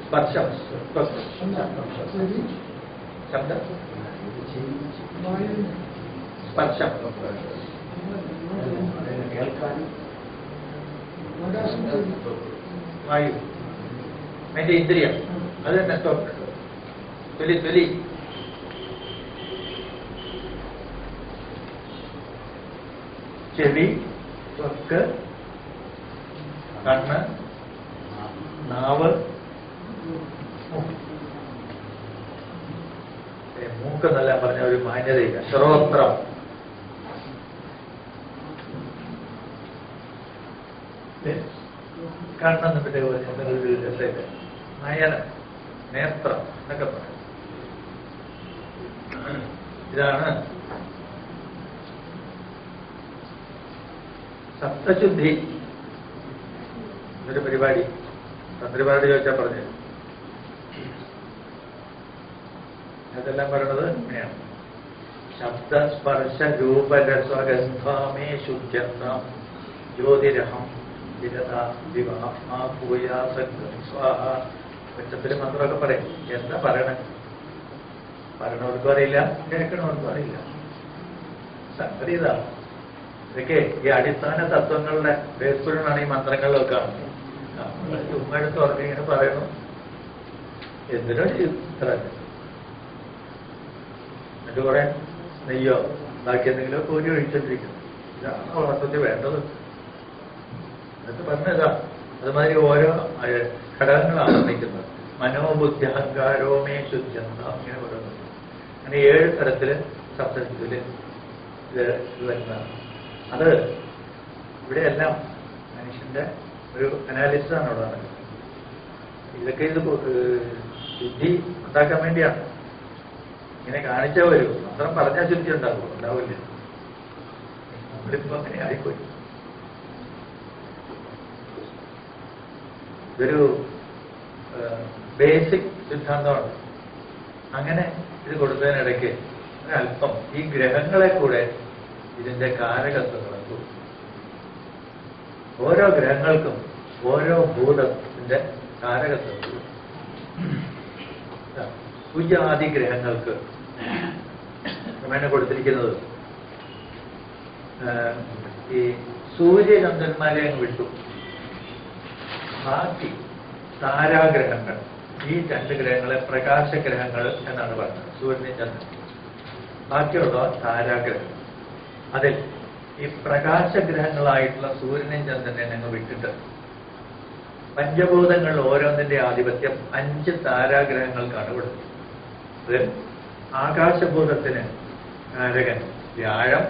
സ്പർശം ശബ്ദം സ്പർശം വായു അതിന്റെ ഇന്ദ്രിയം അത് തന്നെ തൊലി തൊലി ചെവി ത്വക്ക് കണ്ണ് നാവ് മൂക്കെന്നല്ല പറഞ്ഞ ഒരു മാന്യതയില്ല ശ്രോത്രം കണ്ണെന്ന് പിന്നെ ഒരു രസമില്ല നയനം നേത്രം എന്നൊക്കെ പറയും ഇതാണ് സപ്തശുദ്ധി ഒരു പരിപാടി തന്ത്രിപാടി ചോദിച്ചാൽ പറഞ്ഞു അതെല്ലാം പറയണത് ഇങ്ങനെയാണ് ശബ്ദസ്പർശ രൂപരസ്വഗന്ധാമേ ശുദ്ധ്യത്വം ജ്യോതിരഹം പച്ചത്തില് മന്ത്രമൊക്കെ പറയും എന്താ പറയണേ പറയണവർക്കും അറിയില്ല കേൾക്കണവർക്കും അറിയില്ല സംഗതി ഇതാ ഇതൊക്കെ ഈ അടിസ്ഥാന തത്വങ്ങളുടെ ബേസ്പുരമാണ് ഈ മന്ത്രങ്ങളിലൊക്കെ ചുമ്മാ എടുത്ത് ഉറങ്ങി ഇങ്ങനെ പറയണു എന്തിനോ ഇത്ര എന്നിട്ട് കുറെ നെയ്യോ ബാക്കി എന്തെങ്കിലും കോരി ഒഴിച്ചോണ്ടിരിക്കുന്നു ഇതാണ് വളർത്തത്തിൽ വേണ്ടത് എന്നിട്ട് പറഞ്ഞതാ അതുമാതിരി ഓരോ ഘടകങ്ങളാണ് നിർമ്മിക്കുന്നത് മനോബുദ്ധി അഹങ്കാരോമേ ശുദ്ധന്ത ഇങ്ങനെ പറയുന്നത് അങ്ങനെ 7 തരത്തില് സപ്തശുദ്ധിയില് ഇത് വരുന്നതാണ് അത് ഇവിടെയെല്ലാം മനുഷ്യന്റെ ഒരു അനാലിസിസ് ആണ് അവിടെ നടക്കുന്നത് ഇതൊക്കെ ഇത് ശുദ്ധി ഉണ്ടാക്കാൻ വേണ്ടിയാണ് ഇങ്ങനെ കാണിച്ചാൽ വരൂ മന്ത്രം പറഞ്ഞാൽ ശുദ്ധി ഉണ്ടാകുമോ ഉണ്ടാവില്ല നമ്മളിപ്പോ അങ്ങനെ ആയിപ്പോയി ഇതൊരു ബേസിക് സിദ്ധാന്തമാണ് അങ്ങനെ ഇത് കൊടുത്തതിനിടയ്ക്ക് ഒരല്പം ഈ ഗ്രഹങ്ങളെ കൂടെ ഇതിന്റെ കാരകത്വങ്ങളെ കൂടി ഓരോ ഗ്രഹങ്ങൾക്കും ഓരോ ഭൂതത്തിന്റെ കാരകത്വം കുജാതി ഗ്രഹങ്ങൾക്ക് ക്രമേണ കൊടുത്തിരിക്കുന്നത് ഈ സൂര്യചന്ദ്രന്മാരെ അങ്ങ് വിട്ടു ബാക്കി താരാഗ്രഹങ്ങൾ ഈ 2 ഗ്രഹങ്ങളെ പ്രകാശഗ്രഹങ്ങൾ എന്നാണ് പറഞ്ഞത് സൂര്യനും ചന്ദ്രൻ ബാക്കിയുള്ള താരാഗ്രഹം അതിൽ ഈ പ്രകാശഗ്രഹങ്ങളായിട്ടുള്ള സൂര്യനും ചന്ദ്രനെ അങ്ങ് വിട്ടിട്ട് പഞ്ചഭൂതങ്ങളിൽ ഓരോന്നിന്റെ ആധിപത്യം 5 താരാഗ്രഹങ്ങൾക്കാണ് കൊടുത്തത് അതിൽ ആകാശഭൂതത്തിന് കാരകൻ വ്യാഴം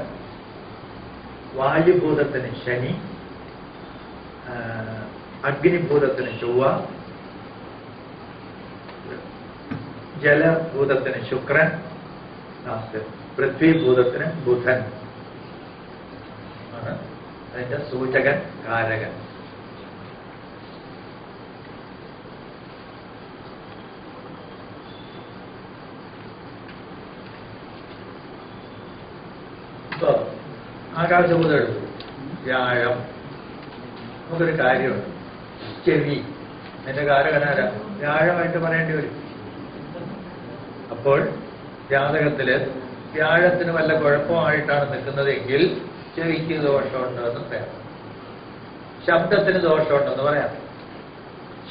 വായുഭൂതത്തിന് ശനി അഗ്നിഭൂതത്തിന് ചൊവ്വ ജലഭൂതത്തിന് ശുക്രൻ പൃഥ്വിഭൂതത്തിന് ബുധൻ ആണ് അതിന്റെ സൂചകൻ കാരകൻ ഇപ്പൊ ആകാശഭൂതം എടുത്തു വ്യാഴം നമുക്കൊരു കാര്യമുണ്ട് ചെവി എന്റെ കാരകനാര വ്യാഴമായിട്ട് പറയേണ്ടി വരും അപ്പോൾ ജാതകത്തില് വ്യാഴത്തിന് വല്ല കുഴപ്പമായിട്ടാണ് നിൽക്കുന്നതെങ്കിൽ ചെവിക്ക് ദോഷമുണ്ടെന്ന് പറയാം ശബ്ദത്തിന് ദോഷമുണ്ടെന്ന് പറയാം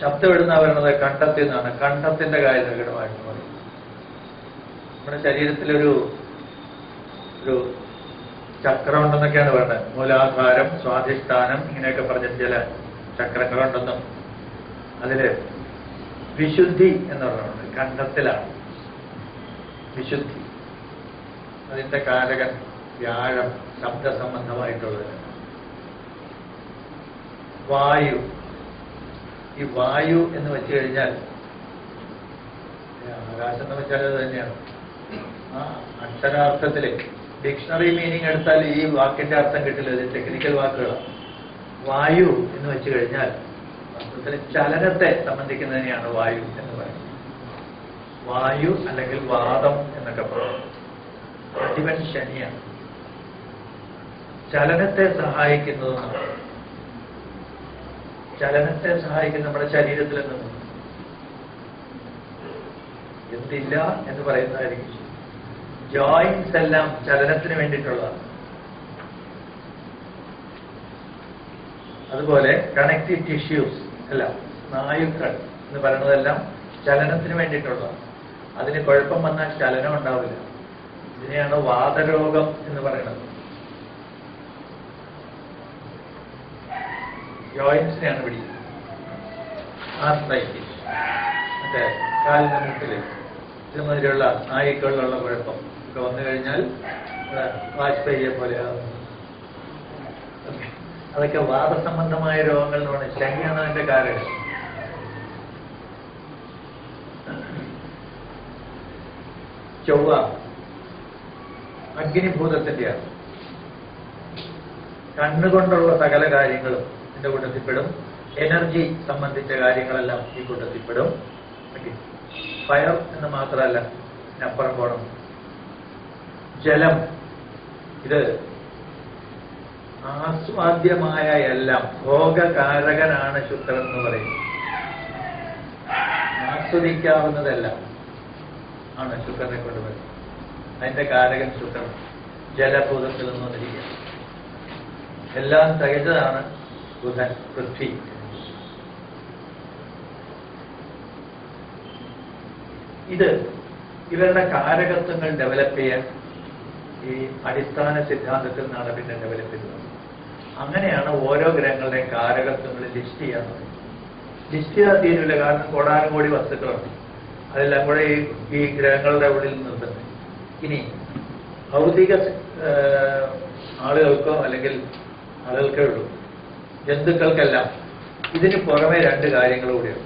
ശബ്ദം ഇടുന്ന വരുന്നത് കണ്ഠത്തിൽ നിന്നാണ് കണ്ഠത്തിന്റെ കാര്യമായിട്ട് പറയും നമ്മുടെ ശരീരത്തിലൊരു ഒരു ചക്രം ഉണ്ടെന്നൊക്കെയാണ് പറയുന്നത് മൂലാധാരം സ്വാധിഷ്ഠാനം ഇങ്ങനെയൊക്കെ പറഞ്ഞിട്ട് ചില ചക്രങ്ങളുണ്ടെന്നും അതില് വിശുദ്ധി എന്ന് പറയുന്നത് കണ്ഠത്തിലാണ് വിശുദ്ധി അതിന്റെ കാരകൻ വ്യാഴം ശബ്ദ സംബന്ധമായിട്ടുള്ളത് വായു ഈ വായു എന്ന് വെച്ചു കഴിഞ്ഞാൽ ആകാശം എന്ന് വെച്ചാൽ അത് തന്നെയാണ് ആ അക്ഷരാർത്ഥത്തില് ഡിക്ഷണറി മീനിങ് എടുത്താൽ ഈ വാക്കിന്റെ അർത്ഥം കിട്ടില്ല ഇത് ടെക്നിക്കൽ വാക്കുകളാണ് വായു എന്ന് വെച്ചു കഴിഞ്ഞാൽ അർത്ഥത്തിൽ ചലനത്തെ സംബന്ധിക്കുന്നതിനെയാണ് വായു എന്ന് പറയുന്നത് വായു അല്ലെങ്കിൽ വാദം എന്നൊക്കെ പറയും അധിപൻ ശനിയാണ് ചലനത്തെ സഹായിക്കുന്നതെന്നാണ് ചലനത്തെ സഹായിക്കും നമ്മുടെ ശരീരത്തിൽ നിന്ന്. എന്തില്ല എന്ന് പറയുന്നതായിരിക്കും. ജോയിന്റ്സ് എല്ലാം ചലനത്തിന് വേണ്ടിയിട്ടുള്ളതാണ്. അതുപോലെ കണക്റ്റീവ് ടിഷ്യൂസ് എല്ലാം, സ്നായുക്കൾ എന്ന് പറയുന്നതെല്ലാം ചലനത്തിന് വേണ്ടിയിട്ടുള്ളതാണ്. അതിന് കുഴപ്പം വന്നാൽ ചലനം ഉണ്ടാവില്ല. ഇതിനെയാണ് വാതരോഗം എന്ന് പറയുന്നത്. ജോയിന്റ്സിനെയാണ് പിടിക്കുന്നത്. ആർത്രൈറ്റിസ്, മറ്റേ കാലിന്റെ മുട്ടില് ഇതുമാതിരിയുള്ള സ്നായുക്കളിലുള്ള കുഴപ്പം ഒക്കെ വന്നു കഴിഞ്ഞാൽ വാജ്പേയിയെ പോലെയാകും. അതൊക്കെ വാദസംബന്ധമായ രോഗങ്ങൾ എന്ന് പറഞ്ഞാൽ ശനിയാണ് അതിന്റെ കാരണം. ചൊവ്വ അഗ്നിഭൂതത്തിന്റെയാണ്. കണ്ണുകൊണ്ടുള്ള സകല കാര്യങ്ങളും ഇതിന്റെ കൂട്ടത്തിൽപ്പെടും. എനർജി സംബന്ധിച്ച കാര്യങ്ങളെല്ലാം ഈ കൂട്ടത്തിൽപ്പെടും. ഫയർ എന്ന് മാത്രമല്ല, അപ്പുറം പോണം. ജലം, ഇത് ആസ്വാദ്യമായ എല്ലാം, ഭോഗകാരകനാണ് ശുക്രൻ എന്ന് പറയുന്നത്. ആസ്വദിക്കാവുന്നതെല്ലാം ആണ് ശുക്രനെ കൊണ്ടുവരുന്നത്. അതിന്റെ കാരകൻ ശുക്രൻ ജലഭൂതത്തിൽ നിന്ന് വന്നിരിക്കുക. എല്ലാം തികച്ചതാണ് ബുധൻ, പൃഥ്വി. ഇത് ഇവരുടെ കാരകത്വങ്ങൾ ഡെവലപ്പ് ചെയ്യാൻ ഈ അടിസ്ഥാന സിദ്ധാന്തത്തിൽ നിന്നാണ് പിന്നെ ഡെവലപ്പ് ചെയ്തത്. അങ്ങനെയാണ് ഓരോ ഗ്രഹങ്ങളുടെയും കാരകത്വങ്ങൾ ലിസ്റ്റ് ചെയ്യാൻ. ലിസ്റ്റ് ചെയ്യാൻ തീരുമില്ല, കാരണം കോടാനുകോടി വസ്തുക്കളുണ്ട്. അതെല്ലാം കൂടെ ഈ ഗ്രഹങ്ങളുടെ ഉള്ളിൽ നിർത്തുന്നത്. ഇനി ഭൗതിക ആളുകൾക്കോ അല്ലെങ്കിൽ ആളുകൾക്കേ ഉള്ളൂ, ജന്തുക്കൾക്കെല്ലാം ഇതിന് പുറമെ രണ്ട് കാര്യങ്ങൾ കൂടിയാണ്.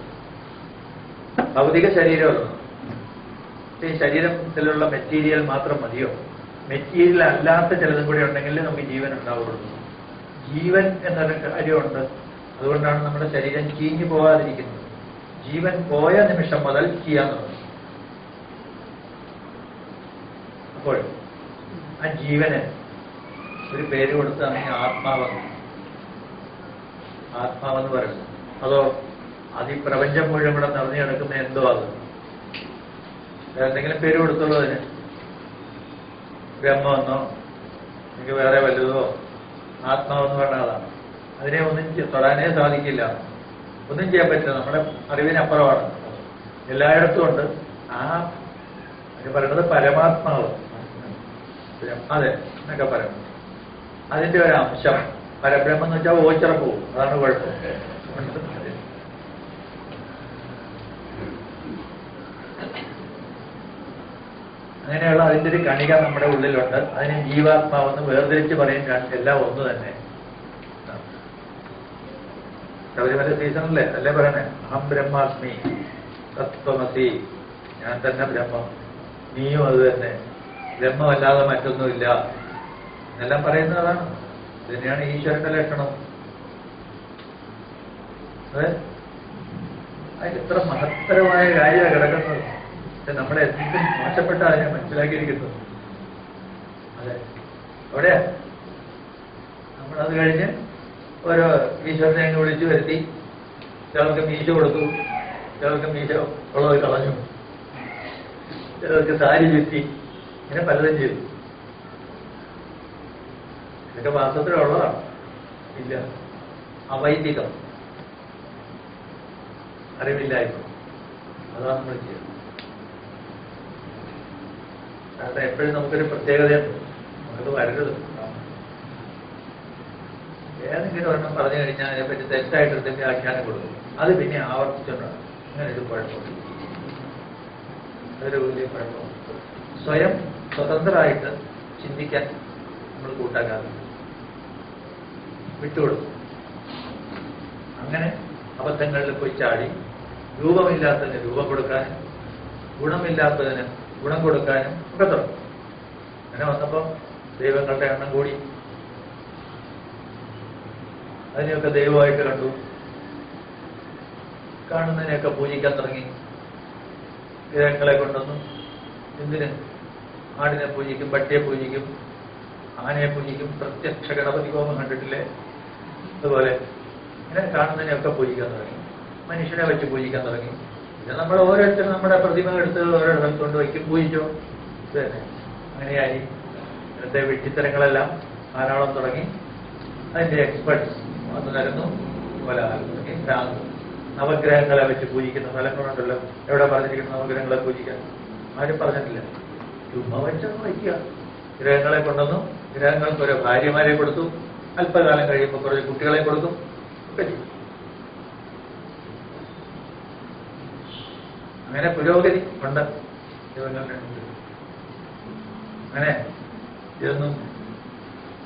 ഭൗതിക ശരീരമല്ല, ഈ ശരീരത്തിലുള്ള മെറ്റീരിയൽ മാത്രം മതിയോ? മെറ്റീരിയൽ അല്ലാത്ത ചിലതും കൂടി ഉണ്ടെങ്കിൽ നമുക്ക് ജീവൻ ഉണ്ടാവുള്ളൂ. ജീവൻ എന്നൊരു കാര്യമുണ്ട്. അതുകൊണ്ടാണ് നമ്മുടെ ശരീരം ചീഞ്ഞു പോകാതിരിക്കുന്നത്. ജീവൻ പോയ നിമിഷം മുതൽ ചെയ്യാൻ തുടങ്ങും. അപ്പോൾ ആ ജീവന് ഒരു പേര് കൊടുത്താണ് ആത്മാവെന്ന്. ആത്മാവെന്ന് പറയുന്നത്. അതോ അത് ഈ പ്രപഞ്ചം മുഴുവൻ കൂടെ നിറഞ്ഞു കിടക്കുന്ന എന്തോ അത് എന്തെങ്കിലും പേര് കൊടുത്തുള്ളൂ അതിന്. ബ്രഹ്മമെന്നോ എനിക്ക് വേറെ വലുതോ ആത്മാവെന്ന് പറഞ്ഞ അതാണ്. അതിനെ ഒന്നും തൊടാനേ സാധിക്കില്ല, ഒന്നും ചെയ്യാൻ പറ്റില്ല. നമ്മുടെ അറിവിനപ്പുറമാണ്. എല്ലായിടത്തും ഉണ്ട്. ആ അത് പറയുന്നത് പരമാത്മാവ്, അതെ എന്നൊക്കെ പറയുന്നത്. അതിന്റെ ഒരു അംശം പരബ്രഹ്മം എന്ന് വെച്ചാൽ ഓച്ചിറ പോവും. അതാണ് കുഴപ്പം. അങ്ങനെയുള്ള അതിൻ്റെ ഒരു കണിക നമ്മുടെ ഉള്ളിലുണ്ട്. അതിന് ജീവാത്മാവെന്ന് വേർതിരിച്ച് പറയും. എല്ലാം ഒന്ന് തന്നെ. ശബരിമല സീസണല്ലേ അല്ലേ പറയണേ, അഹം ബ്രഹ്മാസ്മി തത്വമസി, ഞാൻ തന്നെ ബ്രഹ്മം, നീയും അത് തന്നെ, ബ്രഹ്മമല്ലാതെ മറ്റൊന്നുമില്ല എന്നെല്ലാം പറയുന്നതാണ്. ഇതിനെയാണ് ഈശ്വരന്റെ ലക്ഷണം. അതെ, അതിന് ഇത്ര മഹത്തരമായ കാര്യമാണ് കിടക്കുന്നത്. നമ്മളെ എന്തും മോശപ്പെട്ട അതിനെ മനസ്സിലാക്കിയിരിക്കുന്നു. അതെ, എവിടെയാ നമ്മളത് കഴിഞ്ഞ് ഓരോ ഈശ്വരനെ അങ്ങ് വിളിച്ചു വരുത്തി. ചിലർക്ക് മീശ കൊടുത്തു, ചിലർക്ക് മീശ ഉള്ളത് കളഞ്ഞു, ചിലർക്ക് സാരി ചുറ്റി, ഇങ്ങനെ പലതും ചെയ്തു. ഇതൊക്കെ വാസ്തവത്തിലുള്ളതാണ്. ഇല്ല, അവൈദികം, അറിവില്ലായ്മ, അതാണ് നമ്മൾ ചെയ്യുന്നത്. കാരണം എപ്പോഴും നമുക്കൊരു പ്രത്യേകതയുണ്ട്. നമുക്കത് വരരുത്. ഏതെങ്കിലും ഒരെണ്ണം പറഞ്ഞു കഴിഞ്ഞാൽ അതിനെപ്പറ്റി തെറ്റായിട്ട് എന്തെങ്കിലും വ്യാഖ്യാനം കൊടുക്കും. അത് പിന്നെ ആവർത്തിച്ചുകൊണ്ടാണ്. അങ്ങനെ ഒരു കുഴപ്പമില്ല. അതൊരു വലിയ കുഴപ്പമാണ്. സ്വയം സ്വതന്ത്രമായിട്ട് ചിന്തിക്കാൻ നമ്മൾ കൂട്ടാക്കാതെ വിട്ടുകൊടുക്കും. അങ്ങനെ അബദ്ധങ്ങളിൽ പോയി ചാടി രൂപമില്ലാത്തതിന് രൂപം കൊടുക്കാനും ഗുണമില്ലാത്തതിന് ഗുണം കൊടുക്കാനും ഒക്കെ തുടങ്ങും. അങ്ങനെ വന്നപ്പോൾ ദൈവങ്ങളുടെ എണ്ണം കൂടി. അതിനെയൊക്കെ ദൈവമായിട്ട് കണ്ടു. കാണുന്നതിനെയൊക്കെ പൂജിക്കാൻ തുടങ്ങി. ഗ്രഹങ്ങളെ കൊണ്ടൊന്നും എന്തിന്? ആടിനെ പൂജിക്കും, പട്ടിയെ പൂജിക്കും, ആനയെ പൂജിക്കും. പ്രത്യക്ഷ ഗണപതി ഹോമം കണ്ടിട്ടില്ലേ? അതുപോലെ ഇങ്ങനെ കാണുന്നതിനെയൊക്കെ പൂജിക്കാൻ തുടങ്ങി, മനുഷ്യനെ വെച്ച് പൂജിക്കാൻ തുടങ്ങി. പിന്നെ നമ്മൾ ഓരോരുത്തരും നമ്മുടെ പ്രതിമ എടുത്ത് ഓരോ സ്ഥലത്ത് കൊണ്ട് വയ്ക്കും, പൂജിച്ചോ, ഇത് തന്നെ. അങ്ങനെയായി ഇന്നത്തെ വെട്ടിത്തരങ്ങളെല്ലാം ധാരാളം തുടങ്ങി. അതിന്റെ എക്സ്പെർട്സ് വന്നു തരുന്നു, കോലാഹലം തുടങ്ങി, ഭ്രാന്ത്. നവഗ്രഹങ്ങളെ വെച്ച് പൂജിക്കുന്ന സ്ഥലങ്ങളുണ്ടല്ലോ, എവിടെ പറഞ്ഞിരിക്കുന്നു നവഗ്രഹങ്ങളെ പൂജിക്കാൻ? ആരും പറഞ്ഞിട്ടില്ല. ചുമ്മാ വെച്ചൊന്ന് വയ്ക്കുക. ഗ്രഹങ്ങളെ കൊണ്ടുവന്നു, ഗ്രഹങ്ങൾക്ക് ഓരോ ഭാര്യമാരെ കൊടുത്തു, അല്പകാലം കഴിയുമ്പോൾ കുറച്ച് കുട്ടികളെ കൊടുക്കും, ഒക്കെ ചെയ്യും. അങ്ങനെ പുരോഗതി ഉണ്ട് അങ്ങനെ. ഇതൊന്നും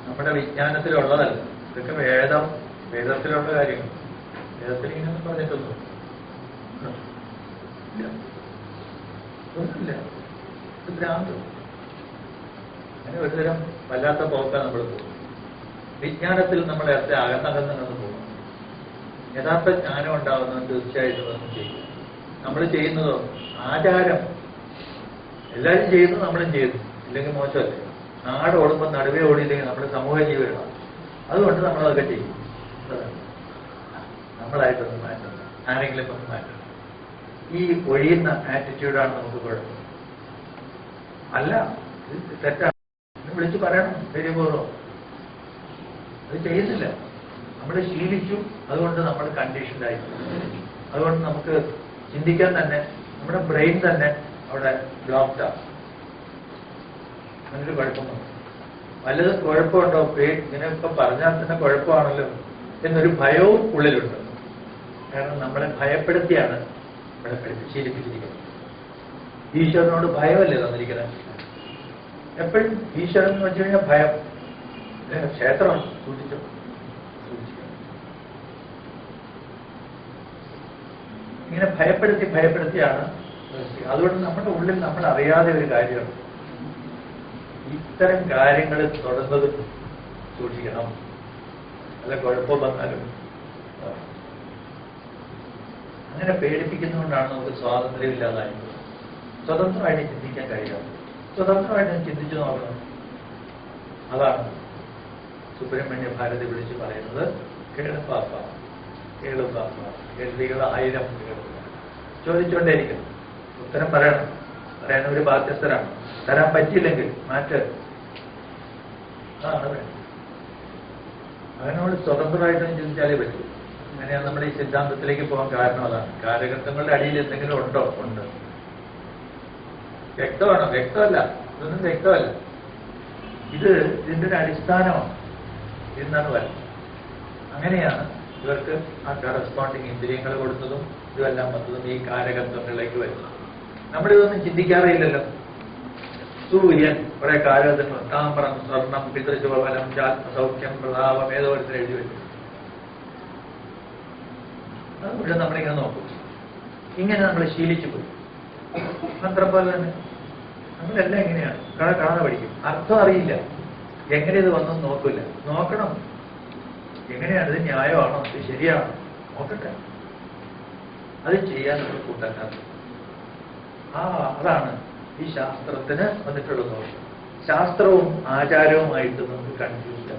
നമ്മുടെ വിജ്ഞാനത്തിലുള്ളതല്ല, ഇതൊക്കെ വേദത്തിലുള്ള കാര്യങ്ങൾ. വേദത്തിൽ ഇങ്ങനെയൊന്നും പറഞ്ഞിട്ടൊന്നും ഒന്നുമില്ല. ഇത് ഭ്രാന്ത്. അങ്ങനെ ഒരുതരം വല്ലാത്ത പോക്കാൻ നമ്മൾ പോകും. വിജ്ഞാനത്തിൽ നമ്മൾ നേരത്തെ അകന്നകന്ന് പോകും. യഥാർത്ഥ ജ്ഞാനം ഉണ്ടാവുന്നത് തീർച്ചയായിട്ടും ഒന്നും ചെയ്യും. നമ്മൾ ചെയ്യുന്നതോ ആചാരം, എല്ലാവരും ചെയ്യുന്നു, നമ്മളും ചെയ്യുന്നു, ഇല്ലെങ്കിൽ മോശമല്ലേ. നാട് ഓടുമ്പോൾ നടുവേ ഓടിയില്ലെങ്കിൽ നമ്മൾ സമൂഹ ജീവികളാണ്. അതുകൊണ്ട് നമ്മളതൊക്കെ ചെയ്യും. നമ്മളായിട്ടൊന്ന് മാറ്റണം, ആരെങ്കിലും ഒന്ന് മാറ്റണം. ഈ ഒഴിയുന്ന ആറ്റിറ്റ്യൂഡാണ് നമുക്ക് കുഴപ്പം. അല്ല, ഇത് തെറ്റാണ്, വിളിച്ച് പറയണം ധൈര്യപൂർവ്വം. അത് ചെയ്യുന്നില്ല. നമ്മൾ ശീലിച്ചു, അതുകൊണ്ട് നമ്മൾ കണ്ടീഷൻഡായി. അതുകൊണ്ട് നമുക്ക് ചിന്തിക്കാൻ തന്നെ, നമ്മുടെ ബ്രെയിൻ തന്നെ അവിടെ ബ്ലോക്ക്ഡാണ്. അങ്ങനൊരു കുഴപ്പമോ വല്ലതും കുഴപ്പമുണ്ടോ? ഇങ്ങനെ ഇപ്പൊ പറഞ്ഞാൽ തന്നെ കുഴപ്പമാണല്ലോ എന്നൊരു ഭയവും ഉള്ളിലുണ്ട്. കാരണം നമ്മളെ ഭയപ്പെടുത്തിയാണ് നമ്മളെ ശീലിപ്പിച്ചിരിക്കുന്നത്. ഈശ്വരനോട് ഭയമല്ലേ തന്നിരിക്കുന്നത്? എപ്പോഴും ഈശ്വരൻ എന്ന് വെച്ച് കഴിഞ്ഞാൽ ഭയം. ക്ഷേത്രമാണ്, സൂക്ഷിച്ചു സൂക്ഷിക്കണം. ഇങ്ങനെ ഭയപ്പെടുത്തിയാണ്. അതുകൊണ്ട് നമ്മുടെ ഉള്ളിൽ നമ്മൾ അറിയാതെ ഒരു കാര്യമാണ്, ഇത്തരം കാര്യങ്ങൾ തുടർന്നത് സൂക്ഷിക്കണം, അല്ല കുഴപ്പം വന്നാലും. അങ്ങനെ പേടിപ്പിക്കുന്നതുകൊണ്ടാണ് നമുക്ക് സ്വാതന്ത്ര്യമില്ലാതായത്. സ്വതന്ത്രമായിട്ട് ചിന്തിക്കാൻ കഴിയാതെ. സ്വതന്ത്രമായിട്ട് ചിന്തിച്ചു നോക്കണം. അതാണ് സുബ്രഹ്മണ്യ ഭാരതി വിളിച്ച് പറയുന്നത്, കേളുപ്പാപ്പ കേളുപ്പാപ്പ, കേൾവികൾ 1000 ചോദിച്ചുകൊണ്ടേയിരിക്കണം. ഉത്തരം പറയണം. പറയാൻ ഒരു ബാധ്യസ്ഥരാണ്. തരാൻ പറ്റിയില്ലെങ്കിൽ മാറ്റ്. അതാണ് വേണ്ടത്. അതിനോട് സ്വതന്ത്രമായിട്ടും ചിന്തിച്ചാലേ പറ്റൂ. അങ്ങനെയാണ് നമ്മുടെ ഈ സിദ്ധാന്തത്തിലേക്ക് പോകാൻ കാരണം. അതാണ്. കാരകത്വങ്ങളുടെ അടിയിൽ എന്തെങ്കിലും ഉണ്ടോ? ഉണ്ട്. വ്യക്തമാണോ? വ്യക്തമല്ല. ഇതൊന്നും വ്യക്തമല്ല. ഇതിന്റെ ഒരു അടിസ്ഥാനമാണ്. എന്നാണ് വരുന്നത്. അങ്ങനെയാണ് ഇവർക്ക് ആ കറസ്പോണ്ടിങ് ഇന്ദ്രിയങ്ങൾ കൊടുത്തതും ഇതുമെല്ലാം വന്നതും ഈ കാരകത്വങ്ങളിലേക്ക് വരുന്നത്. നമ്മളിതൊന്നും ചിന്തിക്കാറേയില്ലല്ലോ. സൂര്യൻ കുറെ കാരകത്വങ്ങൾ, താമ്രം, സ്വർണം, പിതൃശുഭഫലം, ജാത്മസൗഖ്യം, പ്രതാപം, ഏതോ ഒരുത്തരം എഴുതി വെച്ചു. അത് മുഴുവൻ നമ്മളിങ്ങനെ നോക്കും. ഇങ്ങനെ നമ്മൾ ശീലിച്ചു പോയി. മന്ത്രം പോലെ തന്നെ നമ്മളെല്ലാം എങ്ങനെയാണ് കാണാതെ പഠിക്കും. അർത്ഥം അറിയില്ല, എങ്ങനെ ഇത് വന്നെന്ന് നോക്കില്ല. നോക്കണം, എങ്ങനെയാണ് ഇത് ന്യായമാണോ, ഇത് ശരിയാണോ നോക്കട്ടെ. അത് ചെയ്യാൻ നമ്മൾ കൂട്ടാക്കാറ്. അതാണ് ഈ ശാസ്ത്രത്തിന് വന്നിട്ടുള്ള ദോഷം. ശാസ്ത്രവും ആചാരവുമായിട്ട് നമുക്ക് കൺഫ്യൂസ്ഡ്.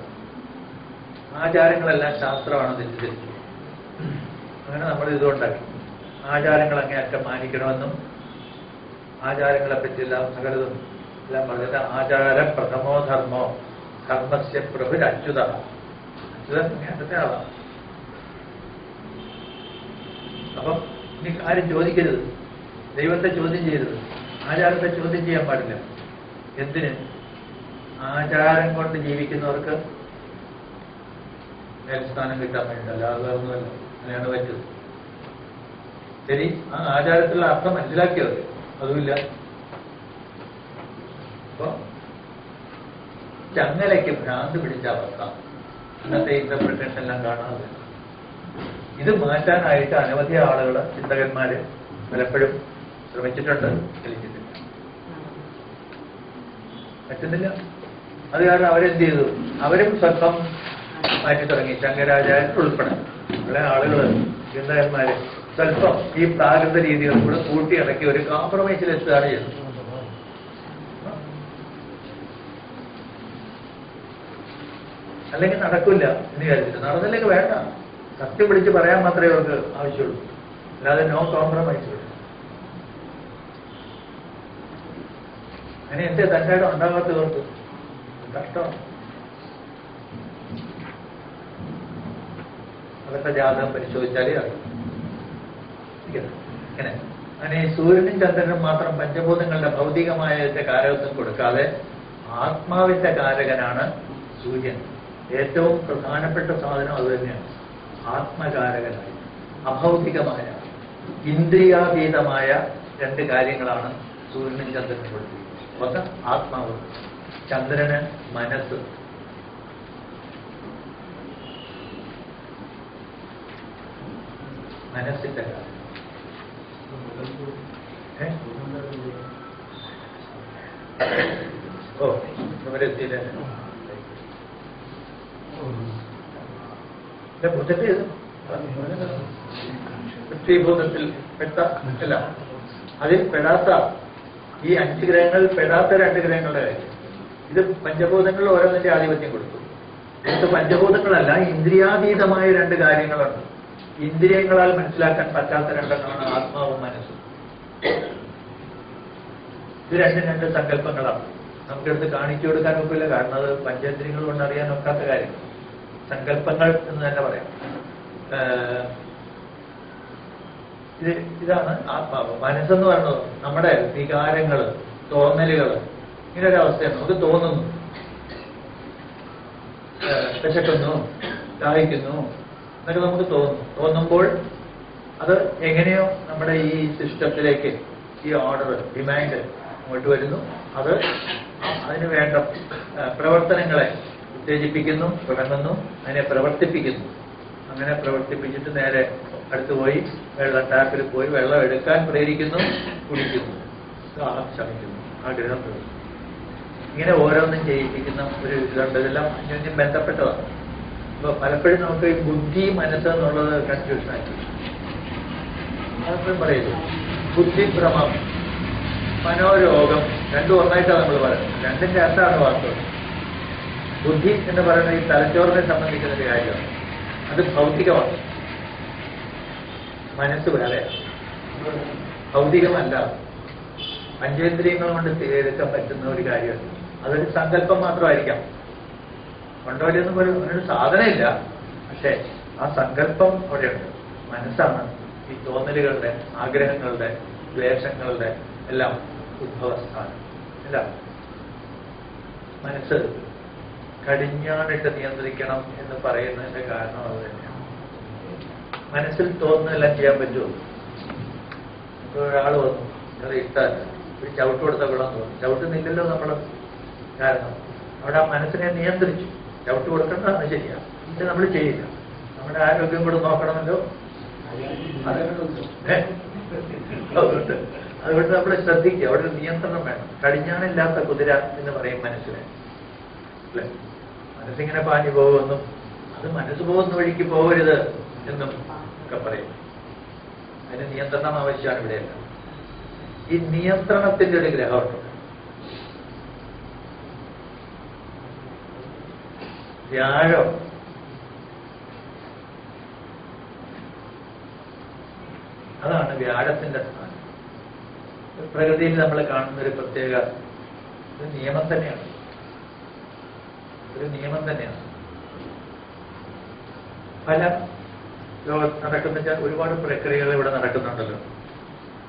ആചാരങ്ങളെല്ലാം ശാസ്ത്രമാണ് തെറ്റിദ്ധരിച്ചു. അങ്ങനെ നമ്മൾ ഇതുകൊണ്ടാക്കി ആചാരങ്ങൾ അങ്ങേയറ്റം മാനിക്കണമെന്നും ആചാരങ്ങളെ പറ്റിയെല്ലാം സകലതും എല്ലാം പറഞ്ഞിട്ട് ആചാര പ്രഥമോ ധർമ്മോ ധർമ്മസ്യ പ്രഭുരച്യുത. അച്യുതൻ അങ്ങനത്തെ ആളാണ്. അപ്പം ഇനി ആരും ചോദിക്കരുത്, ദൈവത്തെ ചോദ്യം ചെയ്യരുത്, ആചാരത്തെ ചോദ്യം ചെയ്യാൻ പാടില്ല. എന്തിന്? ആചാരം കൊണ്ട് ജീവിക്കുന്നവർക്ക് മേൽസ്ഥാനം കിട്ടാൻ വേണ്ടിയിട്ടല്ല, അതൊന്നുമല്ല. അങ്ങനെയാണ് പറ്റത്. ശരി, ആ ആചാരത്തിലുള്ള അർത്ഥം മനസ്സിലാക്കിയത് അതുമില്ല. അപ്പൊ ചങ്ങലയ്ക്ക് ഭ്രാന്ത് പിടിച്ച അവസ്ഥ ഇന്നത്തെ ഇന്റർപ്രിട്ടേഷൻ എല്ലാം കാണാതെ. ഇത് മാറ്റാനായിട്ട് അനവധി ആളുകൾ, ചിന്തകന്മാര് പലപ്പോഴും ശ്രമിച്ചിട്ടുണ്ട്, കളിച്ചിട്ടില്ല, പറ്റുന്നില്ല. അത് കാരണം അവരെന്ത് ചെയ്തു? അവരും സ്വല്പം മാറ്റി തുടങ്ങി. ശങ്കരാചാര്യൻ ഉൾപ്പെടെ പല ആളുകൾ, ചിന്തകന്മാര് സ്വല്പം ഈ പ്രാകൃത രീതികൾ കൂടെ കൂട്ടി ഇടയ്ക്ക് ഒരു കോംപ്രമൈസിലെത്തുകയാണ് ചെയ്യുന്നത്. അല്ലെങ്കിൽ നടക്കില്ല എന്ന് വിചാരിച്ചിട്ട്. നടന്നില്ലെങ്കിൽ വേണ്ട, സത്യം വിളിച്ച് പറയാൻ മാത്രമേ അവർക്ക് ആവശ്യമുള്ളൂ, അല്ലാതെ നോ കോംപ്രമൈസ്. അങ്ങനെ എന്റെ തന്റെ ഇടം ഉണ്ടാകാത്തവർക്ക് കഷ്ടമാണ്. അതൊക്കെ ജാതകം പരിശോധിച്ചാലേ അറിയാം. ഇങ്ങനെ അങ്ങനെ ഈ സൂര്യനും ചന്ദ്രനും മാത്രം പഞ്ചഭൂതങ്ങളുടെ ഭൗതികമായ കാരകത്വം കൊടുക്കാതെ ആത്മാവിന്റെ കാരകനാണ് സൂര്യൻ. ഏറ്റവും പ്രധാനപ്പെട്ട സാധനം അത് തന്നെയാണ്. ആത്മകാരകനായി അഭൗതികമായ ഇന്ദ്രിയാതീതമായ രണ്ട് കാര്യങ്ങളാണ് സൂര്യനും ചന്ദ്രനും കൊടുത്തിരിക്കുന്നത്. ഒന്ന് ആത്മാവ്, ചന്ദ്രന് മനസ്സ്. മനസ്സിന്റെ കാര്യം. ഓ ഇവരെത്തിയില്ല. പ്രൊജക്ട് ചെയ്തു പൃഥ്വിഭൂതത്തിൽ പെട്ട അല്ല, അതിൽ പെടാത്ത ഈ 5 ഗ്രഹങ്ങൾ പെടാത്ത 2 ഗ്രഹങ്ങളുടെ കാര്യം. ഇത് പഞ്ചഭൂതങ്ങളിൽ ഓരോന്നിന്റെ ആധിപത്യം കൊടുത്തു. ഇത് പഞ്ചഭൂതങ്ങളല്ല, ഇന്ദ്രിയാതീതമായ 2 കാര്യങ്ങളുണ്ട്. ഇന്ദ്രിയങ്ങളാൽ മനസ്സിലാക്കാൻ പറ്റാത്ത 2 ആത്മാവും മനസ്സും. ഇത് 2 സങ്കല്പങ്ങളാണ്. നമുക്കെടുത്ത് കാണിച്ചു കൊടുക്കാൻ ഒക്കില്ല, കാരണം അത് പഞ്ചേന്ദ്രിയങ്ങൾ കൊണ്ട് അറിയാൻ ഒക്കാത്ത കാര്യം. സങ്കല്പങ്ങൾ എന്ന് തന്നെ പറയാം. ഇതാണ് ആത്മാവ്. മനസ്സെന്ന് പറയുന്നത് നമ്മുടെ വികാരങ്ങള്, തോന്നലുകള്, ഇങ്ങനെ ഒരു അവസ്ഥയാണ്. നമുക്ക് തോന്നുന്നു, വിശക്കുന്നു, ദാഹിക്കുന്നു എന്നൊക്കെ നമുക്ക് തോന്നുമ്പോൾ അത് എങ്ങനെയോ നമ്മുടെ ഈ സിസ്റ്റത്തിലേക്ക് ഈ ഓർഡർ, ഡിമാൻഡ് അങ്ങോട്ട് വരുന്നു. അത് അതിന് വേണ്ട പ്രവർത്തനങ്ങളെ ഉത്തേജിപ്പിക്കുന്നു, തുടങ്ങുന്നു, അതിനെ പ്രവർത്തിപ്പിക്കുന്നു. അങ്ങനെ പ്രവർത്തിപ്പിച്ചിട്ട് നേരെ അടുത്ത് പോയി ടാപ്പിൽ പോയി വെള്ളം എടുക്കാൻ പ്രേരിക്കുന്നു, കുടിക്കുന്നു, ദാഹം ശമിക്കുന്നു, ആഗ്രഹം തീർന്നു. ഇങ്ങനെ ഓരോന്നും ചെയ്യിപ്പിക്കുന്ന ഒരു ഇതുണ്ട്. ഇതെല്ലാം അന്യോന്യം ബന്ധപ്പെട്ടതാണ്. അപ്പൊ പലപ്പോഴും നമുക്ക് ഈ ബുദ്ധി മനസ്സ് എന്നുള്ളത് കൺഫ്യൂഷനാക്കി. അതെപ്പോഴും പറയുന്നു ബുദ്ധിഭ്രമം, മനോരോഗം, രണ്ടും ഒന്നായിട്ടാണ് നമ്മൾ പറയുന്നത്. രണ്ടിന്റെ അർത്ഥമാണ് വാസ്തവം. ബുദ്ധി എന്ന് പറയുന്നത് ഈ തലച്ചോറിനെ സംബന്ധിക്കുന്ന ഒരു കാര്യമാണ്. അത് ഭൗതികമാണ്. മനസ്സ് വേറെയാണ്, ഭൗതികമല്ല. പഞ്ചേന്ദ്രിയങ്ങൾ കൊണ്ട് എടുക്കാൻ പറ്റുന്ന ഒരു കാര്യമാണ്. അതൊരു സങ്കല്പം മാത്രമായിരിക്കാം. കൊണ്ടോലെയൊന്നും ഒരു സാധനമില്ല, പക്ഷെ ആ സങ്കല്പം അവിടെയുണ്ട്. മനസ്സാണ് ഈ തോന്നലുകളുടെ, ആഗ്രഹങ്ങളുടെ, ദ്വേഷങ്ങളുടെ എല്ലാം ഉദ്ഭവസ്ഥാനം. അല്ല, മനസ്സ് കടിഞ്ഞാണിട്ട് നിയന്ത്രിക്കണം എന്ന് പറയുന്നതിന്റെ കാരണം അത് തന്നെയാണ്. മനസ്സിൽ തോന്നുന്നതെല്ലാം ചെയ്യാൻ പറ്റുമോ? ഒരാൾ വന്നു, അത് ഇഷ്ടമല്ല, ഒരു ചവിട്ട് കൊടുത്ത കൊള്ളാൻ തോന്നുന്നു, ചവിട്ടുന്നില്ലല്ലോ നമ്മൾ. കാരണം അവിടെ ആ മനസ്സിനെ നിയന്ത്രിച്ചു. ചവിട്ട് കൊടുക്കേണ്ടതാണ്, ശരിയാണ്. ഇത് നമ്മൾ ചെയ്യില്ല. നമ്മുടെ ആരോഗ്യം കൂടെ നോക്കണമല്ലോ. അതുകൊണ്ട് നമ്മൾ ശ്രദ്ധിക്കുക. അവിടെ ഒരു നിയന്ത്രണം വേണം. കടിഞ്ഞാണില്ലാത്ത കുതിര എന്ന് പറയും മനസ്സിനെ, അല്ലെ? മനസ്സിങ്ങനെ പാഞ്ഞു പോകുമെന്നും അത് മനസ്സ് പോകുന്ന വഴിക്ക് പോകരുത് എന്നും ഒക്കെ പറയും. അതിന് നിയന്ത്രണം ആവശ്യമാണ്. ഇവിടെയല്ല. ഈ നിയന്ത്രണത്തിന്റെ ഒരു ഗ്രഹമുണ്ട്. വ്യാഴം. അതാണ് വ്യാഴത്തിന്റെ സ്ഥാനം. പ്രകൃതിയിൽ നമ്മൾ കാണുന്ന ഒരു പ്രത്യേക ഒരു നിയമം തന്നെയാണ്. ഒരു നിയമം തന്നെയാണ്. പല ലോകത്ത് നടക്കുന്ന ഒരുപാട് പ്രക്രിയകൾ ഇവിടെ നടക്കുന്നുണ്ടല്ലോ.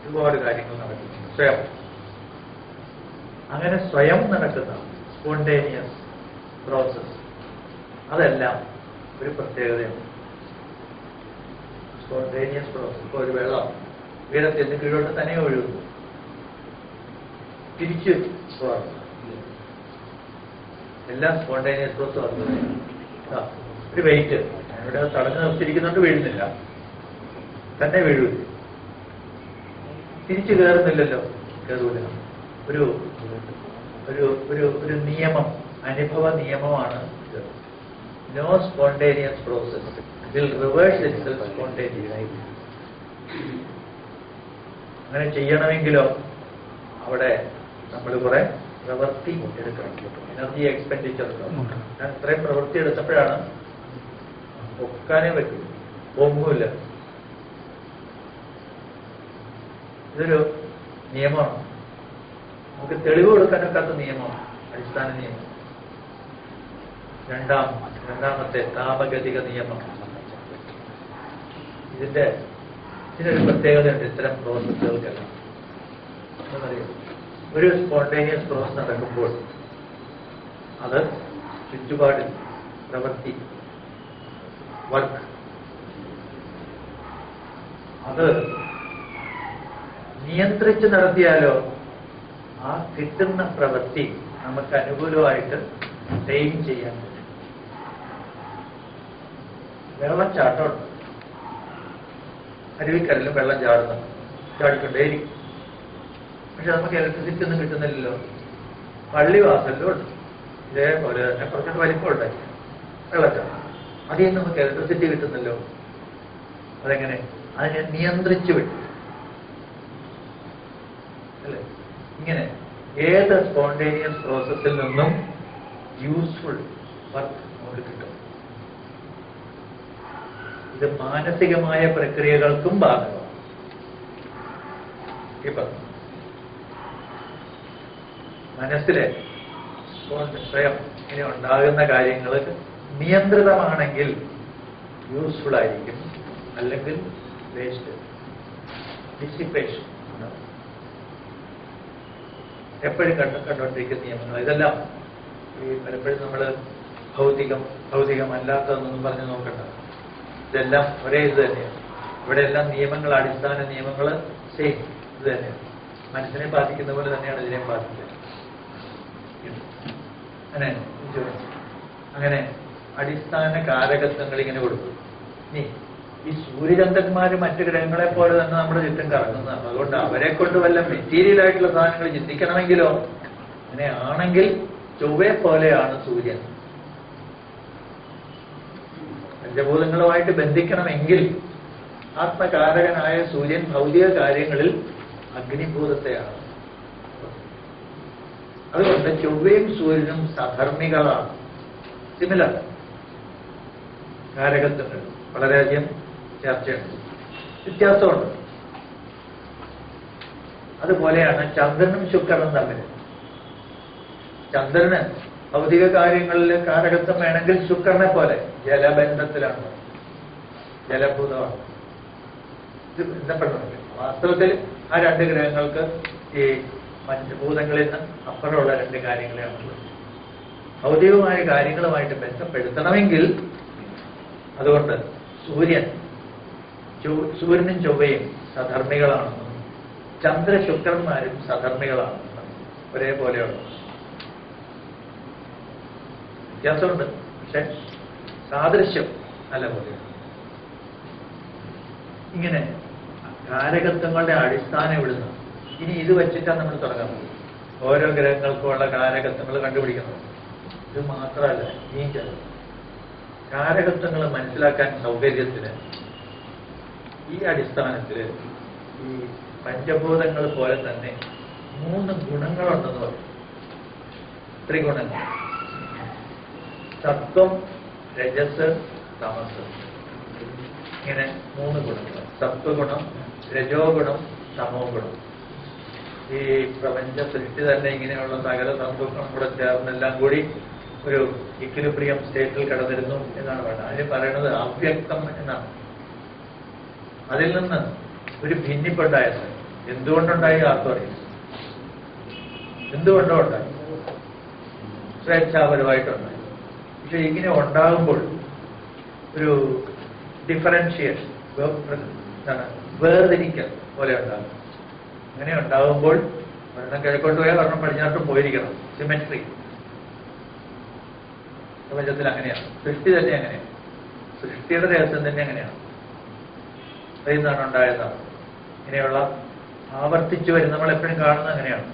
ഒരുപാട് കാര്യങ്ങൾ നടക്കുന്നുണ്ട് സ്വയം. അങ്ങനെ സ്വയം നടക്കുന്ന സ്പോണ്ടേനിയസ് പ്രോസസ്, അതെല്ലാം ഒരു പ്രത്യേകതയാണ്. Spontaneous process. ഇപ്പോൾ ഒരു വെള്ളം ഉയരത്തിൽ നിന്ന് കീഴോട്ട് തന്നെ ഒഴുകുന്നു, തിരിച്ച് പോകാറുണ്ട്. എല്ലാം സ്പോണ്ടേനിയസ് പ്രോസസ് നടത്തുന്നത്. ഒരു വെയിറ്റ് ഇവിടെ തടഞ്ഞു നിർത്തിയിരിക്കുന്നുണ്ട്, വീഴുന്നില്ല, തന്നെ വീഴൂല. തിരിച്ചു കയറുന്നില്ലല്ലോ, കയറൂല. ഒരു ഒരു ഒരു ഒരു നിയമം, അനുഭവ നിയമമാണ് ഇത്. No spontaneous process will reverse itself spontaneous. അങ്ങനെ ചെയ്യണമെങ്കിലോ അവിടെ നമ്മൾ കുറെ പ്രവൃത്തി എടുക്കണം, എനർജി എക്സ്പെൻഡിച്ചർ. ഞാൻ ഇത്രയും പ്രവൃത്തി എടുത്തപ്പോഴാണ് ഒക്കാനേ പറ്റുള്ളൂ. പൊങ്ങൂല. ഇതൊരു നിയമമാണ്. നമുക്ക് തെളിവ് കൊടുക്കാനൊക്കാത്ത നിയമമാണ്, അടിസ്ഥാന നിയമം. രണ്ടാമത്തെ താപഗതിക നിയമം. ഇതിനൊരു പ്രത്യേകതയുണ്ട് ഇത്തരം പ്രോസസ്സുകൾക്കെല്ലാം. എന്താണെന്നറിയോ? ഒരു സ്പോണ്ടേനിയസ് പ്രോസസ് നടക്കുമ്പോൾ അത് ചുറ്റുപാടിൽ പ്രവൃത്തി, വർക്ക്, അത് നിയന്ത്രിച്ച് നടത്തിയാലോ ആ കിട്ടുന്ന പ്രവൃത്തി നമുക്ക് അനുകൂലമായിട്ട് ടൈം ചെയ്യാൻ പറ്റും. വെള്ളച്ചാട്ടമുണ്ട്, അരുവിക്കരലും വെള്ളം ചാടിക്കൊണ്ടേയിരിക്കും. പക്ഷെ നമുക്ക് ഇലക്ട്രിസിറ്റി ഒന്നും കിട്ടുന്നില്ലല്ലോ. പള്ളിവാസലിലും ഉണ്ട് ഇതേപോലെ തന്നെ കുറച്ചുകൂടെ വലിപ്പമുണ്ടായി വെള്ളച്ചാട്ടം. അതിൽ നിന്ന് നമുക്ക് ഇലക്ട്രിസിറ്റി കിട്ടുന്നല്ലോ. അതെങ്ങനെ? അതിനെ നിയന്ത്രിച്ചു വിട്ടു അല്ലേ? ഇങ്ങനെ ഏത് സ്പോണ്ടേനിയസ് പ്രോസസ്സിൽ നിന്നും യൂസ്ഫുൾ വർക്ക് നമുക്ക് കിട്ടും. ഇത് മാനസികമായ പ്രക്രിയകൾക്കും ബാധകമാണ്. ഇപ്പം മനസ്സിലെ സ്വയം ഇങ്ങനെ ഉണ്ടാകുന്ന കാര്യങ്ങൾ നിയന്ത്രിതമാണെങ്കിൽ യൂസ്ഫുൾ ആയിരിക്കും, അല്ലെങ്കിൽ വേസ്റ്റ്, ഡിസിപ്പേഷൻ. എപ്പോഴും കണ്ടുകൊണ്ടിരിക്കുന്ന നിയമങ്ങൾ ഇതെല്ലാം ഈ പലപ്പോഴും നമ്മൾ ഭൗതികമല്ലാത്തതെന്നൊന്നും പറഞ്ഞ് നോക്കണ്ട. ഇതെല്ലാം ഒരേ ഇത് തന്നെയാണ്. ഇവിടെ എല്ലാം നിയമങ്ങൾ, അടിസ്ഥാന നിയമങ്ങൾ സെയിം ഇത് തന്നെയാണ്. മനസ്സിനെ ബാധിക്കുന്ന പോലെ തന്നെയാണ് ഇതിനെയും ബാധിക്കുക. അങ്ങനെ അടിസ്ഥാന കാരകത്വങ്ങൾ ഇങ്ങനെ കൊടുക്കും. ഇനി ഈ സൂര്യചന്ദ്രന്മാര് മറ്റു ഗ്രഹങ്ങളെ പോലെ തന്നെ നമ്മുടെ ചുറ്റും കറങ്ങുന്നതാണ്. അതുകൊണ്ട് അവരെ കൊണ്ട് വല്ല മെറ്റീരിയൽ ആയിട്ടുള്ള സാധനങ്ങൾ ചിന്തിക്കണമെങ്കിലോ, അങ്ങനെയാണെങ്കിൽ ചൊവ്വയെ പോലെയാണ് സൂര്യൻ. പഞ്ചഭൂതങ്ങളുമായിട്ട് ബന്ധിക്കണമെങ്കിൽ ആത്മകാരകനായ സൂര്യൻ ഭൗതിക കാര്യങ്ങളിൽ അഗ്നിഭൂതത്തെയാണ്. അതുകൊണ്ട് ചൊവ്വയും സൂര്യനും സധർമ്മികളാണ്, സിമിലർ കാരകത്വങ്ങൾ. വളരെയധികം ചർച്ചയുണ്ട്, വ്യത്യാസമുണ്ട്. അതുപോലെയാണ് ചന്ദ്രനും ശുക്രനും തമ്മിൽ. ചന്ദ്രന് ഭൗതിക കാര്യങ്ങളിൽ കാരകത്വം വേണമെങ്കിൽ ശുക്രനെ പോലെ ജലബന്ധത്തിലാണ്, ജലഭൂതമാണ്. ഇത് ബന്ധപ്പെടുന്നുണ്ട്. വാസ്തവത്തിൽ ആ രണ്ട് ഗ്രഹങ്ങൾക്ക് ഈ പഞ്ചഭൂതങ്ങളിൽ നിന്ന് അപ്പുറമുള്ള രണ്ട് കാര്യങ്ങളെയാണുള്ളത്. ഭൗതികമായ കാര്യങ്ങളുമായിട്ട് ബന്ധപ്പെടുത്തണമെങ്കിൽ അതുകൊണ്ട് സൂര്യനും ചൊവ്വയും സധർമ്മികളാണെന്നും ചന്ദ്രശുക്രന്മാരും സധർമ്മികളാണെന്നും ഒരേപോലെയുള്ള വ്യത്യാസമുണ്ട്. പക്ഷെ സാദൃശ്യം നല്ല പോലെയാണ്. ഇങ്ങനെ കാരകത്വങ്ങളുടെ അടിസ്ഥാനം ഇവിടുന്ന്. ഇനി ഇത് വെച്ചിട്ടാണ് നമ്മൾ തുടങ്ങാൻ പോകുന്നത്. ഓരോ ഗ്രഹങ്ങൾക്കുമുള്ള കാരകത്വങ്ങൾ കണ്ടുപിടിക്കുന്നത്. ഇത് മാത്രമല്ല, ഇനിയും ചിലത് കാരകത്വങ്ങൾ മനസ്സിലാക്കാൻ സൗകര്യത്തിന് ഈ അടിസ്ഥാനത്തിൽ ഈ പഞ്ചഭൂതങ്ങൾ പോലെ തന്നെ 3 ഗുണങ്ങളുണ്ടെന്ന് പറയും. ത്രിഗുണങ്ങൾ: സത്വം, രജസ്, തമസ്. ഇങ്ങനെ 3 ഗുണങ്ങൾ. സത്വഗുണം, രജോ ഗുണം, തമോ ഗുണം. ഈ പ്രപഞ്ച സൃഷ്ടി തന്നെ ഇങ്ങനെയുള്ള സകല സന്തുക്കളും കൂടെ ചേർന്നെല്ലാം കൂടി ഒരു ഇക്വിലിബ്രിയം സ്റ്റേറ്റിൽ കിടന്നിരുന്നു എന്നാണ് പറയുന്നത്. അതിന് പറയുന്നത് അവ്യക്തം എന്നാണ്. അതിൽ നിന്ന് ഒരു ഭിന്നിപ്പുണ്ടായത് എന്തുകൊണ്ടുണ്ടായി ആർക്കും അറിയില്ല. എന്തുകൊണ്ടോ ഉണ്ടായി, സ്വേച്ഛാപരമായിട്ടുണ്ടായി. പക്ഷെ ഇങ്ങനെ ഉണ്ടാകുമ്പോൾ ഒരു ഡിഫറൻഷിയേഷൻ, വേർതിരിക്കൽ പോലെ ഉണ്ടാകും. അങ്ങനെ ഉണ്ടാകുമ്പോൾ ഒരെണ്ണം കിഴക്കോട്ട് പോയാൽ ഒരെണ്ണം പടിഞ്ഞാട്ടും പോയിരിക്കണം. സിമെട്രി പ്രപഞ്ചത്തിൽ അങ്ങനെയാണ്. സൃഷ്ടി തന്നെ അങ്ങനെയാണ്. സൃഷ്ടിയുടെ രഹസ്യം തന്നെ അങ്ങനെയാണ്. അതിൽ നിന്നാണ് ഉണ്ടായതാണ്. ഇങ്ങനെയുള്ള ആവർത്തിച്ചു വരും, നമ്മൾ എപ്പോഴും കാണുന്നത് അങ്ങനെയാണ്.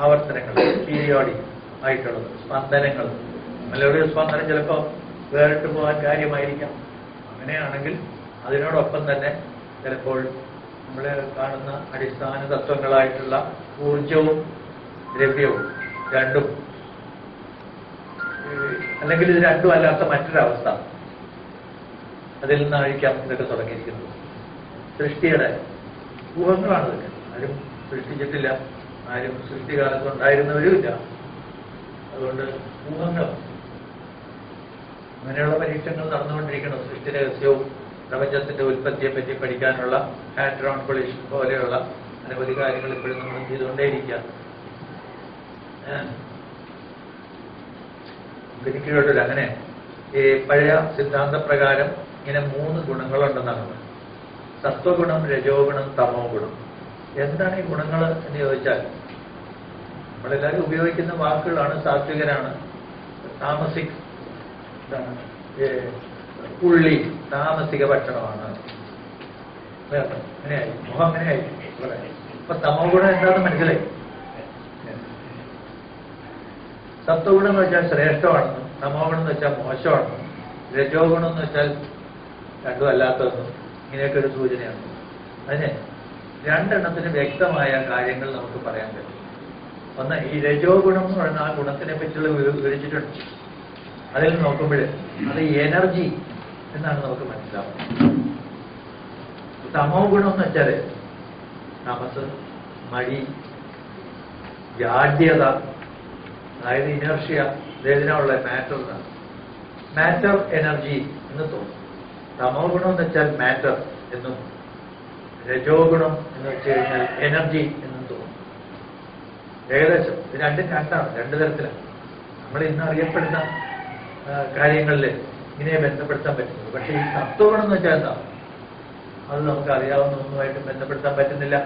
ആവർത്തനങ്ങൾ, പീരിയോഡിക് ആയിട്ടുള്ളത്, സ്പന്ദനങ്ങൾ. നല്ലൊരു സ്പന്ദനം ചിലപ്പോൾ വേറിട്ട് പോകാൻ കാര്യമായിരിക്കാം. അങ്ങനെയാണെങ്കിൽ അതിനോടൊപ്പം തന്നെ ചിലപ്പോൾ നമ്മൾ കാണുന്ന അടിസ്ഥാന തത്വങ്ങളായിട്ടുള്ള ഊർജവും ദ്രവ്യവും രണ്ടും, അല്ലെങ്കിൽ ഇത് രണ്ടും അല്ലാത്ത മറ്റൊരവസ്ഥ. അതിൽ നിന്നായിരിക്കാം ഇതൊക്കെ തുടങ്ങിയിരിക്കുന്നത്. സൃഷ്ടിയുടെ ഊഹങ്ങളാണ് ഇതൊക്കെ. ആരും സൃഷ്ടിച്ചിട്ടില്ല, ആരും സൃഷ്ടികാലത്ത് ഉണ്ടായിരുന്നവരുമില്ല. അതുകൊണ്ട് ഊഹങ്ങൾ, അങ്ങനെയുള്ള പരീക്ഷണങ്ങൾ നടന്നുകൊണ്ടിരിക്കണം. സൃഷ്ടി രഹസ്യവും പ്രപഞ്ചത്തിന്റെ ഉൽപ്പത്തിയെ പറ്റി പഠിക്കാനുള്ള ഹാഡ്രോൺ കൊളിഷൻ പോലെയുള്ള അനവധി കാര്യങ്ങൾ ഇപ്പോഴും നമ്മൾ ചെയ്തുകൊണ്ടേയിരിക്കുക. ഗണിക്കുകളിൽ അങ്ങനെ ഈ പഴയ സിദ്ധാന്തപ്രകാരം ഇങ്ങനെ 3 ഗുണങ്ങളുണ്ടെന്നാണ് പറയുന്നത്. സത്വഗുണം, രജോഗുണം, തമോ ഗുണം. എന്താണ് ഈ ഗുണങ്ങൾ എന്ന് ചോദിച്ചാൽ, നമ്മളെല്ലാവരും ഉപയോഗിക്കുന്ന വാക്കുകളാണ്. സാത്വികനാണ്, താമസിക്, എന്താണ് ഉള്ളി, താമസിക ഭക്ഷണമാണ്. അങ്ങനെയായി, മുഖം അങ്ങനെയായി. അപ്പൊ തമോ ഗുണം എന്താണെന്ന് മനസ്സിലായി. സത്വഗുണം എന്ന് വെച്ചാൽ ശ്രേഷ്ഠമാണെന്നും, തമോ ഗുണം എന്ന് വെച്ചാൽ മോശമാണെന്നും, രജോ ഗുണം എന്ന് വെച്ചാൽ രണ്ടും അല്ലാത്തതെന്നും ഇങ്ങനെയൊക്കെ ഒരു സൂചനയാണ്. അതിന് 2 എണ്ണത്തിന് വ്യക്തമായ കാര്യങ്ങൾ നമുക്ക് പറയാൻ പറ്റും. ഒന്ന്, ഈ രജോ ഗുണം എന്ന് പറയുന്ന ആ ഗുണത്തിനെ പറ്റിയുള്ള വിവരിച്ചിട്ടുണ്ട്. അതിൽ നോക്കുമ്പോൾ അത് എനർജി എന്നാണ് നമുക്ക് മനസ്സിലാവുന്നത്. തമോ ഗുണം എന്ന് വെച്ചാൽ തമസ്, മടി, ജാഡ്യത, അതായത് ഇനർഷ്യ, ഇതിനുള്ള മാറ്റർ എനർജി എന്ന് തോന്നും. തമോ ഗുണം എന്ന് വെച്ചാൽ മാറ്റർ എന്നും, രജോ ഗുണം എന്ന് വെച്ച് കഴിഞ്ഞാൽ എനർജി എന്നും തോന്നും. ഏകദേശം ഇത് രണ്ടും രണ്ടാണ്, 2 തരത്തിലാണ്. നമ്മൾ ഇന്ന് അറിയപ്പെടുന്ന കാര്യങ്ങളിൽ ഇങ്ങനെ ബന്ധപ്പെടുത്താൻ പറ്റുന്നത്. പക്ഷേ ഈ സത്വഗുണം എന്ന് വെച്ചാൽ എന്താ, അത് നമുക്ക് അറിയാവുന്ന ഒന്നുമായിട്ട് ബന്ധപ്പെടുത്താൻ പറ്റുന്നില്ല.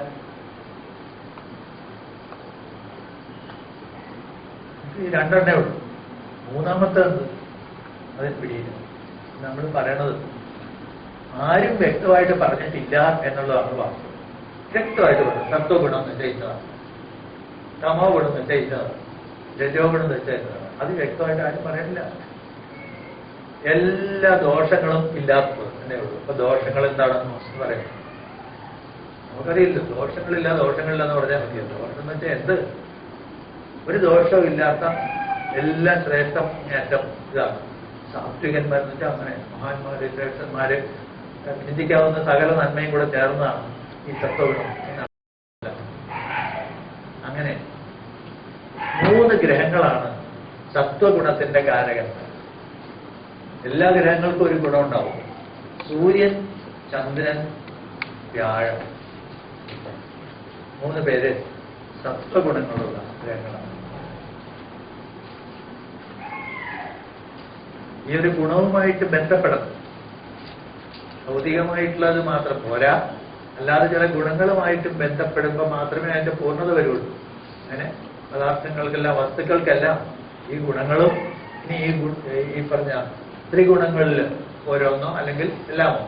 ഈ 2 എണ്ണേ ഉള്ളൂ. മൂന്നാമത്തെ അതിൽ പിടിയില്ല. നമ്മൾ പറയണത് ആരും വ്യക്തമായിട്ട് പറഞ്ഞിട്ടില്ല എന്നുള്ളതാണ് വാസ്തവം. വ്യക്തമായിട്ട് പറഞ്ഞു സത്വഗുണം നിശ്ചയിച്ചതാണ്, തമോ ഗുണം നിശ്ചയിച്ചതാണ്, രജോ ഗുണം നിശ്ചയിച്ചതാണ്. അത് വ്യക്തമായിട്ട് ആരും പറയണില്ല. എല്ലാ ദോഷങ്ങളും ഇല്ലാത്തത് എന്നേ ഉള്ളൂ. അപ്പൊ ദോഷങ്ങൾ എന്താണെന്ന് പറയുന്നത് നമുക്കറിയില്ല. ദോഷങ്ങളില്ല എന്ന് പറഞ്ഞാൽ മതിയോ? ദോഷം എന്ന് വെച്ചാൽ എന്ത്? ഒരു ദോഷവും ഇല്ലാത്ത എല്ലാം ശ്രേഷ്ഠം ഏറ്റം ഇതാണ്. സാത്വികന്മാരെന്ന് വെച്ചാൽ അങ്ങനെ മഹാന്മാര്, ശ്രേഷ്ഠന്മാര്, ചിന്തിക്കാവുന്ന സകല നന്മയും കൂടെ ചേർന്നതാണ് ഈ സത്വഗുണം. അങ്ങനെ 3 ഗ്രഹങ്ങളാണ് സത്വഗുണത്തിന്റെ കാരകന്മാർ. എല്ലാ ഗ്രഹങ്ങൾക്കും ഒരു ഗുണം ഉണ്ടാവും. സൂര്യൻ, ചന്ദ്രൻ, വ്യാഴം, 3 പേര് സത്വഗുണങ്ങളുള്ള ഗ്രഹങ്ങളാണ്. ഈ ഒരു ഗുണവുമായിട്ട് ബന്ധപ്പെടണം. ഭൗതികമായിട്ടുള്ളത് മാത്രം പോരാ, അല്ലാതെ ചില ഗുണങ്ങളുമായിട്ട് ബന്ധപ്പെടുമ്പോൾ മാത്രമേ അതിന്റെ പൂർണ്ണത വരുള്ളൂ. അങ്ങനെ പദാർത്ഥങ്ങൾക്കെല്ലാം, വസ്തുക്കൾക്കെല്ലാം ഈ ഗുണങ്ങളും ഇനി ഈ പറഞ്ഞ ത്രിഗുണങ്ങളിൽ ഓരോന്നോ അല്ലെങ്കിൽ എല്ലാമോ.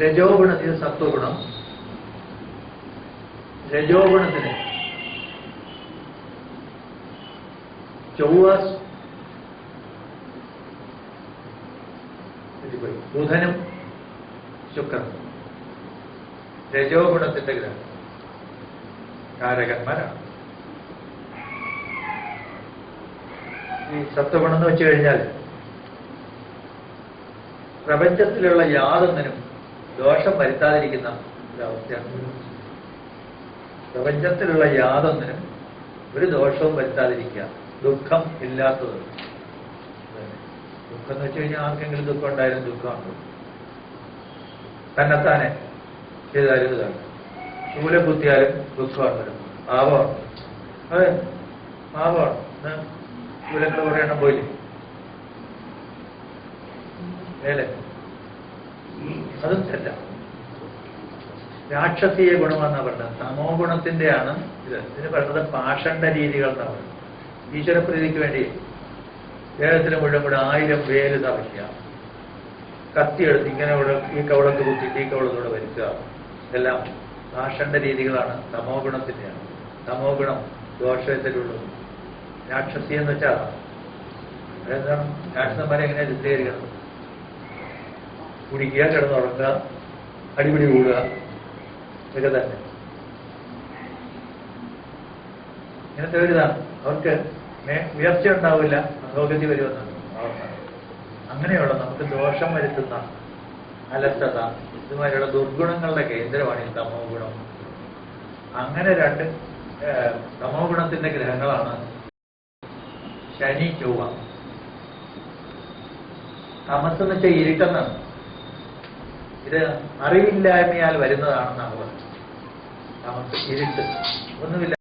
രജോ ഗുണത്തിന് സത്വഗുണം, രജോ ഗുണത്തിന് ചൊവ്വ, ബുധനും ശുക്രനും രജോ ഗുണത്തിന്റെ ഗ്രഹം കാരകന്മാരാണ്. ഈ സത്വഗുണം എന്ന് വെച്ച് കഴിഞ്ഞാൽ പ്രപഞ്ചത്തിലുള്ള യാതൊന്നിനും ദോഷം വരുത്താതിരിക്കുന്ന ഒരവസ്ഥയാണ്. പ്രപഞ്ചത്തിലുള്ള യാതൊന്നിനും ഒരു ദോഷവും വരുത്താതിരിക്കുക, ദുഃഖം ഇല്ലാത്തത്. ദുഃഖം എന്ന് വെച്ച് കഴിഞ്ഞാൽ ആർക്കെങ്കിലും ദുഃഖം ഉണ്ടായാലും ദുഃഖമാണ്. തന്നെത്താനെ ചെയ്താലും ഇതാണ്. ശൂലം കുത്തിയാലും ദുഃഖമാണ് വരുന്നത്. പാപമാണ്. അതെ, പാപമാണ്. ശൂലങ്ങൾ കുറെ എണ്ണം പോയില്ലേ മേലെ? അതും തെറ്റ. രാക്ഷസീയ ഗുണമെന്നാണ് പറഞ്ഞത്. തമോ ഗുണത്തിന്റെയാണ് ഇതിന് പറയുന്നത് പാഷണ്ഡ രീതികൾ എന്നാണ് പറയുന്നത്. ഈശ്വരപ്രീതിക്ക് വേണ്ടി ദേഹത്തിന് മുഴുവൻ കൂടെ 1000 വേല് തറയ്ക്കുക, കത്തിയെടുത്ത് ഇങ്ങനെ ഈ കവളത്ത് കുത്തിയിട്ട് ഈ കവളത്തോടെ വരുത്തുക, ഇതെല്ലാം പാഷണ്ഡ രീതികളാണ്. തമോ ഗുണത്തിന്റെയാണ്. തമോ ഗുണം ദോഷത്തിലുള്ളൂ. രാക്ഷസി എന്ന് വെച്ചാൽ അതെന്താണ്? രാക്ഷസന്മാരെ എങ്ങനെ ചിത്രീകരിക്കണം? കുടിക്കുക, കിടന്നുറങ്ങുക, അടിപിടി കൂടുക, ഇതൊക്കെ തന്നെ. ഇങ്ങനത്തെ ഒരു ഇതാണ്. അവർക്ക് ഉയർച്ച ഉണ്ടാവില്ല, അധോഗതി വരുമെന്നാണ് അവസ്ഥ. അങ്ങനെയുള്ള നമുക്ക് ദോഷം വരുത്തുന്ന അലസത ഇതുമാതിരിയുള്ള ദുർഗുണങ്ങളുടെ കേന്ദ്രമാണ് ഈ തമോ ഗുണം. അങ്ങനെ രണ്ട് തമോ ഗുണത്തിന്റെ ഗ്രഹങ്ങളാണ് ശനി, ചൊവ്വ. തമസ് എന്ന് വെച്ചാൽ ഇരുട്ടെന്നാണ്. ഇത് അറിവില്ലായ്മയാൽ വരുന്നതാണെന്നാണ് പറയുന്നത്. തമസ് ഇരുട്ട്, ഒന്നുമില്ല.